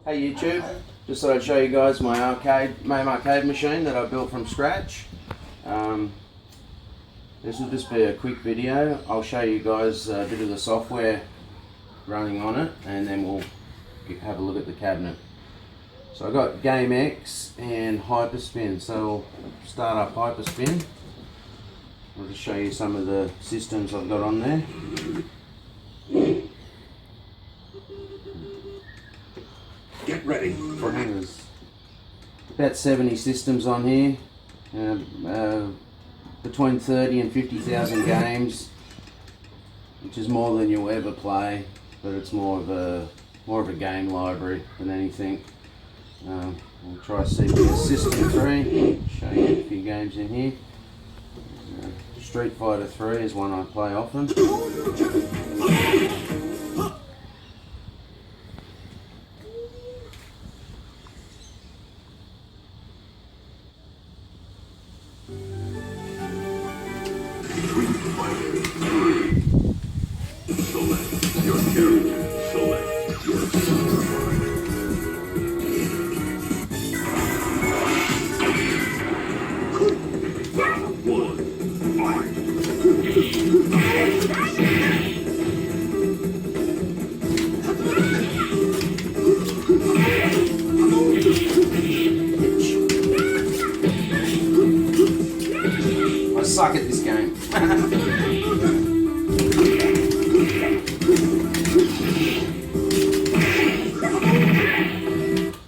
Hey YouTube, just thought I'd show you guys my Mame arcade machine that I built from scratch. This will just be a quick video. I'll show you guys a bit of the software running on it and then we'll have a look at the cabinet. So I've got gameex and hyperspin, so I'll start up hyperspin. I'll just show you some of the systems I've got on there. Get ready. There's about 70 systems on here, between 30 and 50,000 games, which is more than you'll ever play, but it's more of a game library than anything. We'll try CPS System 3, show you a few games in here. Street Fighter 3 is one I play often. Select your character. Select your SOORY. Round 1. Fight. I suck at this game.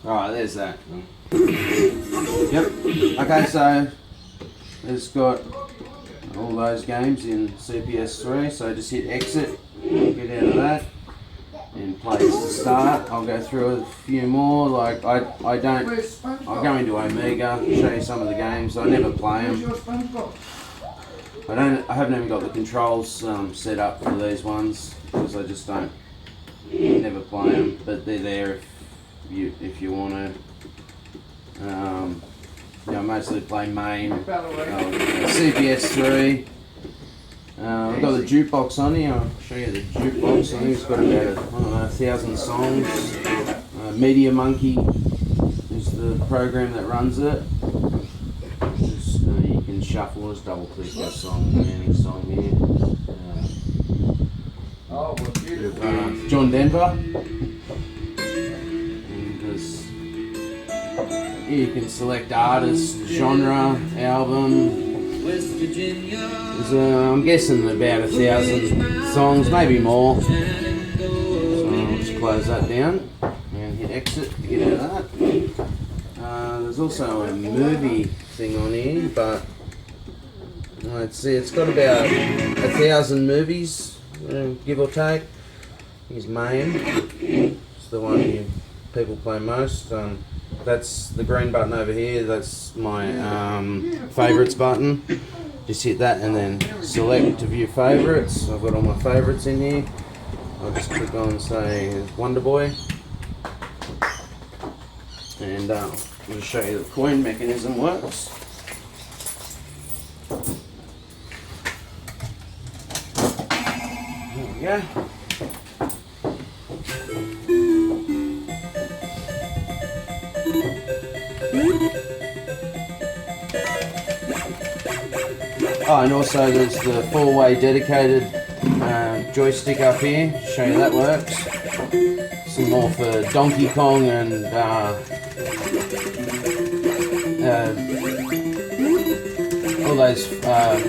Alright, there's that. Yep. Okay, so it's got all those games in CPS 3, so just hit exit, get out of that, and play as to start. I'll go through a few more, like I'll go into Omega, show you some of the games. I never play them. I haven't even got the controls set up for these ones, because I just never play them, but they're there if you want to. I mostly play Mame, CPS 3. I've got the jukebox on here. I'll show you the jukebox. I think it's got about 1,000 songs. Media Monkey is the program that runs it. Just, you can shuffle, just double click that song, any song here. John Denver. You can select artist, genre, album. I'm guessing about 1,000 songs, maybe more. So I'll just close that down and hit exit to get out of that. There's also a movie thing on here, but let's see, it's got about 1,000 movies, give or take. Here's Mame. It's the one people play most. That's the green button over here. That's my favourites button. Just hit that and then select to view favourites. I've got all my favourites in here. I'll just click on, say, Wonder Boy, and I'll just show you the coin mechanism works. There we go. Oh, and also there's the 4-way dedicated joystick up here. Show you that works. Some more for Donkey Kong and all those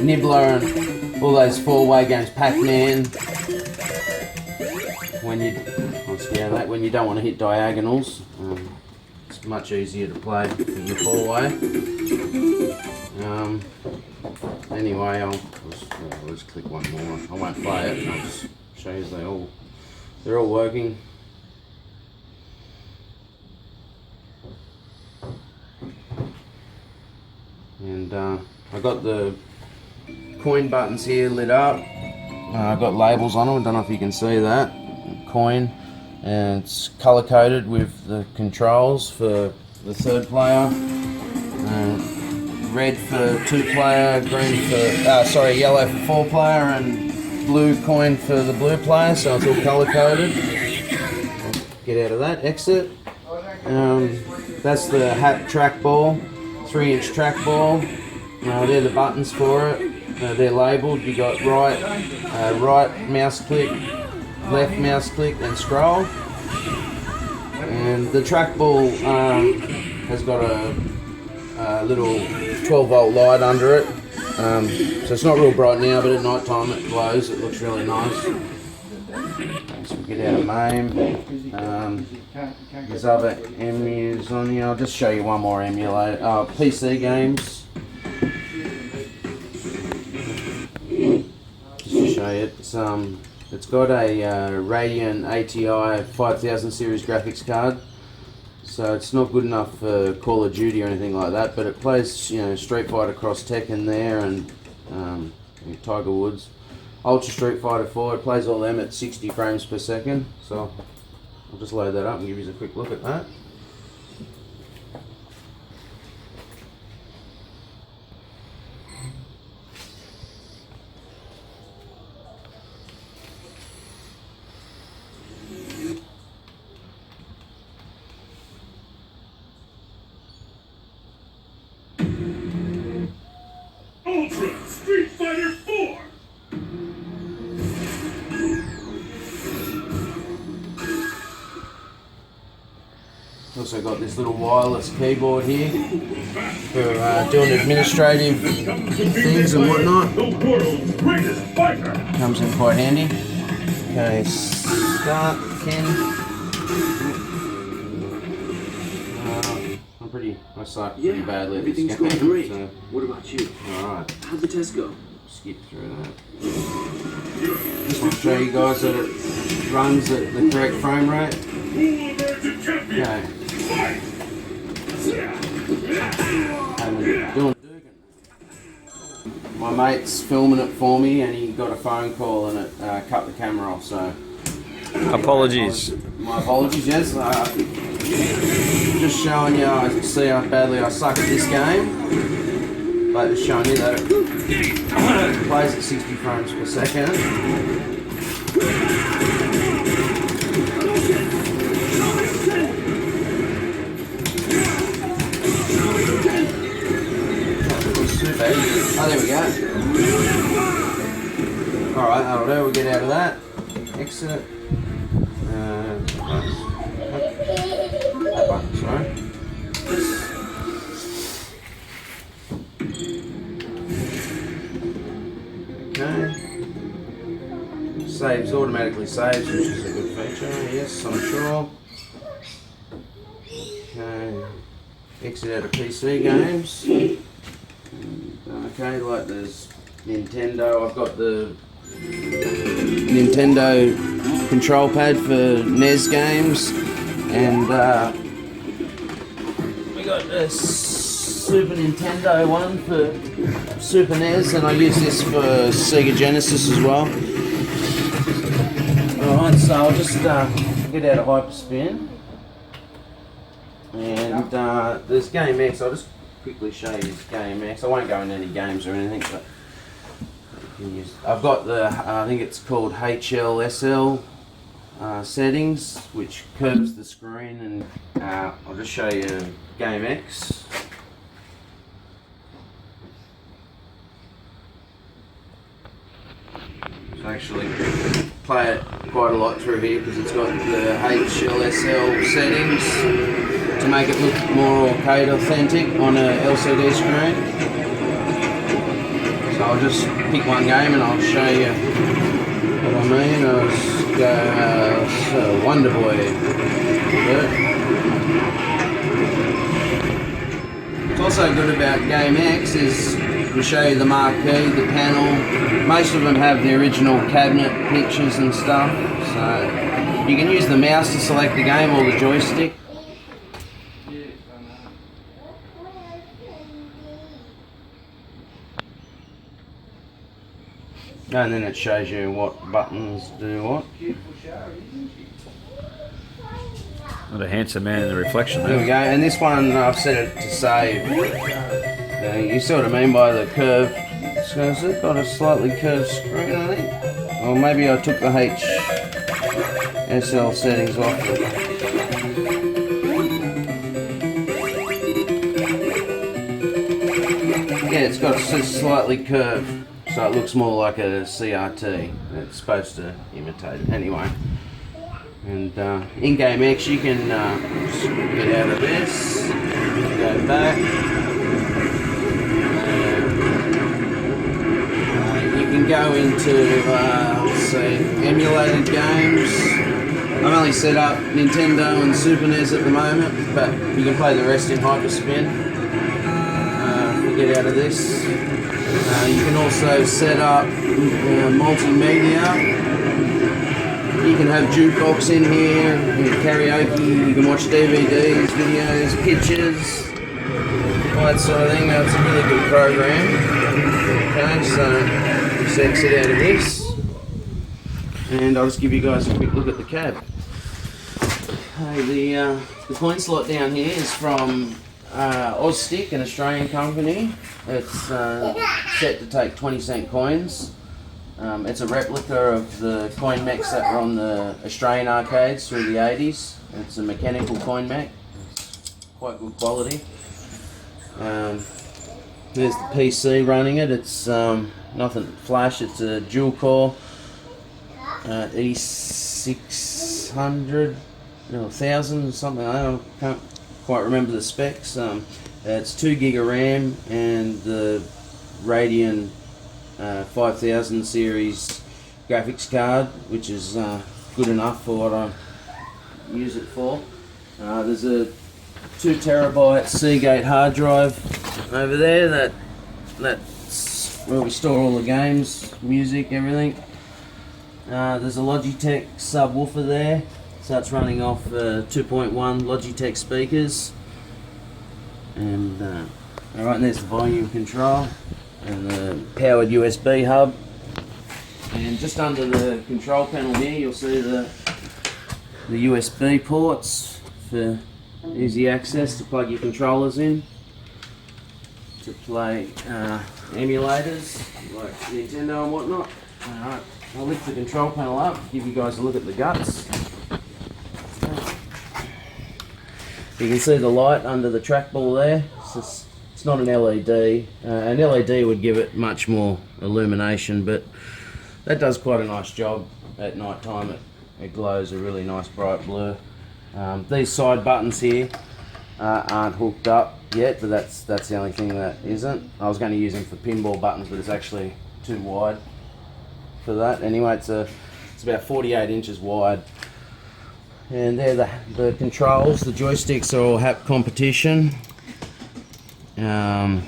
Nibbler and all those 4-way games. Pac-Man. When you don't want to hit diagonals, it's much easier to play in the 4-way. Anyway, I'll just click one more. I won't play it. I'll just show you they're all working. And I got the coin buttons here lit up. I've got labels on them. I don't know if you can see that. Coin, and it's color coded with the controls for the 3rd player. Red for 2-player, green for, yellow for 4-player, and blue coin for the blue player, so it's all color coded. Get out of that, exit. That's the happ trackball, 3-inch trackball. They're the buttons for it. They're labelled. You got right mouse click, left mouse click, and scroll. And the trackball has got a little 12-volt light under it. So it's not real bright now, but at night time it glows. It looks really nice. So we get out of Mame. There's other emus on here. I'll just show you one more emulator. PC games. Just to show you, it's got a Radeon ATI 5000 series graphics card. So it's not good enough for Call of Duty or anything like that, but it plays, you know, Street Fighter Cross Tekken there and Tiger Woods. Ultra Street Fighter 4, it plays all them at 60 frames per second. So I'll just load that up and give you a quick look at that. Ultra Street Fighter 4! Also got this little wireless keyboard here for doing administrative things and whatnot. The world's greatest fighter! Comes in quite handy. Okay, start, Ken. I suck pretty badly at this game. Everything's going great. So, What about you? alright, How'd the test go? skip through that. Just want to show you guys that it runs at the correct frame rate. Who will emerge a champion? Okay. Fight! Doing my mate's filming it for me and he got a phone call and it cut the camera off, so Apologies. my apologies. Yes, just showing you, I see how badly I suck at this game, but just showing you that it plays at 60 frames per second. Oh, there we go. Alright, that'll do. We'll get out of that. Exit. That button, sorry. Okay. Saves, automatically saves, which is a good feature. Yes, I'm sure. Okay. Exit out of PC games. Okay, like there's Nintendo. I've got the Nintendo control pad for NES games, and we got the Super Nintendo one for Super NES, and I use this for Sega Genesis as well. Alright, so I'll just get out of hyperspin, and there's gameex. I'll just quickly show you gameex. I won't go into any games or anything, but I've got the, I think it's called HLSL settings, which curves the screen, and I'll just show you gameex. So actually play it quite a lot through here because it's got the HLSL settings to make it look more arcade authentic on a LCD screen. So I'll just pick one game and I'll show you what I mean. I'll just go Wonder Boy. What's also good about gameex is to show you the marquee, the panel. Most of them have the original cabinet pictures and stuff. So you can use the mouse to select the game or the joystick. And then it shows you what buttons do what. What a handsome man in the reflection There we there. go, and this one I've set it to save. You see what I mean by the curve. So it's got a slightly curved screen, I think. Or maybe I took the HSL settings off. Yeah, it's got slightly curved, so it looks more like a CRT. It's supposed to imitate it anyway. And in gameex, you can just get out of this, go back. You can go into, let's see, emulated games. I've only set up Nintendo and Super NES at the moment, but you can play the rest in hyperspin. If we get out of this. You can also set up multimedia. You can have jukebox in here, karaoke, you can watch DVDs, videos, pictures, all that sort of thing. It's a really good program. Okay, so just exit out of this. And I'll just give you guys a quick look at the cab. Okay, the coin slot down here is from Ozstick, an Australian company. It's set to take 20-cent coins. It's a replica of the coin mechs that were on the Australian arcades through the 80s. It's a mechanical coin mech. Quite good quality. There's the PC running it. It's nothing flash. It's a dual core E600, 1000 something. I can't quite remember the specs. It's 2 gig of RAM and the Radeon 5000 series graphics card, which is good enough for what I use it for. There's a 2 terabyte Seagate hard drive over there. That's where we store all the games, music, everything. There's a Logitech subwoofer there, so it's running off 2.1 Logitech speakers. And alright, and there's the volume control and the powered USB hub. And just under the control panel here, you'll see the USB ports for easy access to plug your controllers in to play emulators like Nintendo and whatnot. Alright, I'll lift the control panel up, give you guys a look at the guts. You can see the light under the trackball there. It's not an LED. An LED would give it much more illumination, but that does quite a nice job at night time. It glows a really nice bright blue. These side buttons here aren't hooked up yet, but that's the only thing that isn't. I was going to use them for pinball buttons, but it's actually too wide for that. Anyway, it's about 48 inches wide. And they're the controls. The joysticks are all happ competition. And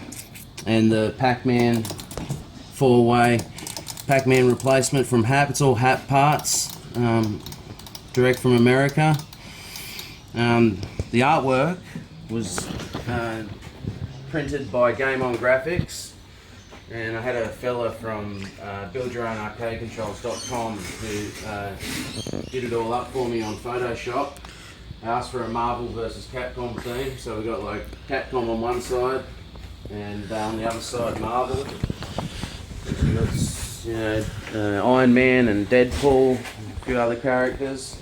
the Pac-Man 4-way Pac-Man replacement from happ. It's all happ parts, direct from America. The artwork was printed by Game On Graphics, and I had a fella from buildyourownarcadecontrols.com who did it all up for me on Photoshop. I asked for a Marvel versus Capcom theme, so we got like Capcom on one side and on the other side Marvel. We got, Iron Man and Deadpool, and a few other characters,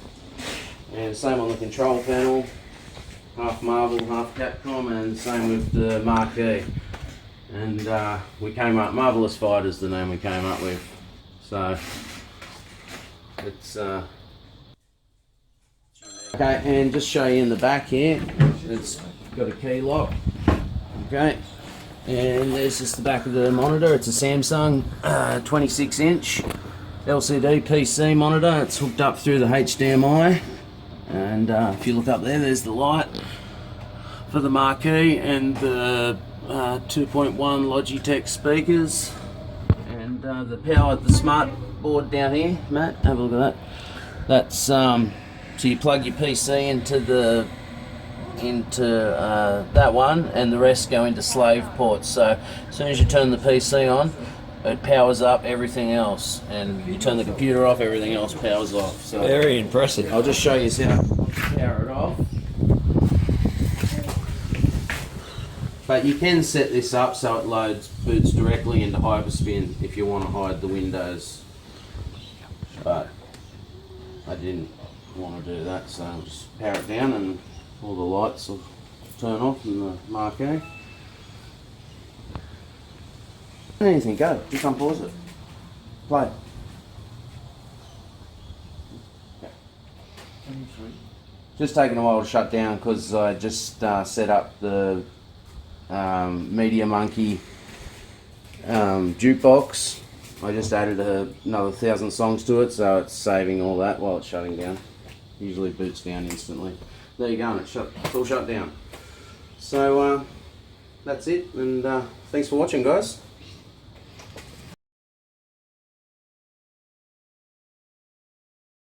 and same on the control panel, half Marvel, half Capcom, and same with the marquee. And we came up, Marvelous Fight is the name we came up with. So it's okay, and just show you in the back here, it's got a key lock. Okay, and there's just the back of the monitor. It's a Samsung 26-inch LCD PC monitor. It's hooked up through the HDMI, and if you look up there, there's the light for the marquee and the 2.1 Logitech speakers, and the power, the smart board down here. Matt, have a look at that. That's so you plug your PC into that one, and the rest go into slave ports. So as soon as you turn the PC on, it powers up everything else, and you turn the computer off, everything else powers off. So Very impressive. I'll just show you how to power it off. But you can set this up so it boots directly into hyperspin if you want to hide the windows. But I didn't want to do that, so I'll just power it down and all the lights will turn off in the marquee. Anything, go. Just unpause it. Play. Just taking a while to shut down because I just set up the Media Monkey jukebox. I just added another 1,000 songs to it, so it's saving all that while it's shutting down. Usually boots down instantly. There you go, and it's all shut down. So that's it, and thanks for watching, guys.